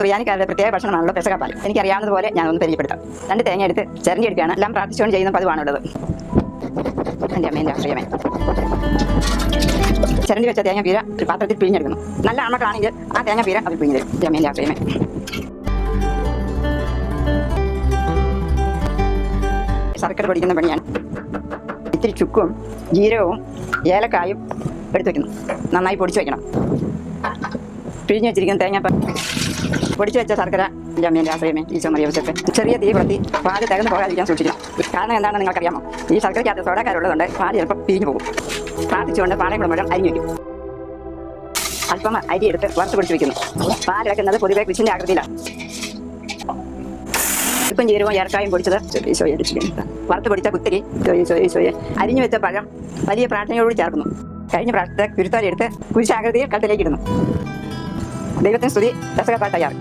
ക്രിസ്ത്യാനിക്കാരുടെ പ്രത്യേക ഭക്ഷണമാണല്ലോ പെസകപ്പാൽ. എനിക്കറിയാവുന്നതുപോലെ ഞാനൊന്ന് പരിചയപ്പെടുത്താം. 2 തേങ്ങ എടുത്ത് ചിരണ്ടിയെടുക്കുകയാണ്. എല്ലാം പ്രാർത്ഥിച്ചുകൊണ്ട് ചെയ്യുന്ന പതിവാണുള്ളത്. എൻ്റെ അമ്മേൻ്റെ ആശ്രയമേ. ചിരണ്ടി വെച്ച തേങ്ങ പീര ഒരു പാത്രത്തിൽ പിഴിഞ്ഞെടുക്കുന്നു. നല്ല ആൺമക്കളാണെങ്കിൽ ആ തേങ്ങ പീര അതിൽ പിഴിഞ്ഞെടുക്കും. എൻ്റെ അമ്മേൻ്റെ ആശ്രയമേ. ശർക്കര പൊടിക്കുന്ന പണിയാണ്. ഇത്തിരി ചുക്കും ജീരകവും ഏലക്കായും എടുത്തു വയ്ക്കുന്നു. നന്നായി പൊടിച്ചു വയ്ക്കണം. പിഴിഞ്ഞ് വെച്ചിരിക്കുന്ന തേങ്ങ പൊടിച്ചു വെച്ച ശർക്കര എൻ്റെ അമ്മേൻ്റെ ആശ്രയമേ. ഈശോ മറിയ യോസേപ്പേ. ചെറിയ തീ കൊളുത്തി പാല് തകർന്ന് പോകാതിരിക്കാൻ സൂക്ഷിക്കണം. കാരണം എന്താണെന്ന് നിങ്ങൾക്കറിയാമോ? ഈ ശർക്കരയ്ക്കകത്ത് സോഡക്കാരുള്ളതുകൊണ്ട് പാല് ചിലപ്പോൾ പിഴിഞ്ഞു പോകും. പ്രാർത്ഥിച്ചുകൊണ്ട് പാളയം മുഴുവൻ അരിഞ്ഞു വയ്ക്കും. അല്പം അരി എടുത്ത് വറുത്ത് പൊടിച്ച് വയ്ക്കുന്നു. പാൽ ഇളക്കുന്നത് പൊതുവെ കുരിശിൻ്റെ ആകൃതിയിലാണ്. ഇപ്പം ജീരകവും ഏലക്കായും പൊടിച്ചത് വറുത്ത് പൊടിച്ച കുത്തിരി അരിഞ്ഞു വെച്ച പഴം വലിയ പ്രാർത്ഥനയോടുകൂടി ചേർക്കുന്നു. കഴിഞ്ഞ പ്രാർത്ഥന കുരുത്താലെടുത്ത് കുരിശാകൃതിയിൽ കലത്തിലേക്ക് ഇടുന്നു. ദൈവത്തിന് സ്തുതി. പെസകപ്പാൽ തയ്യാർ.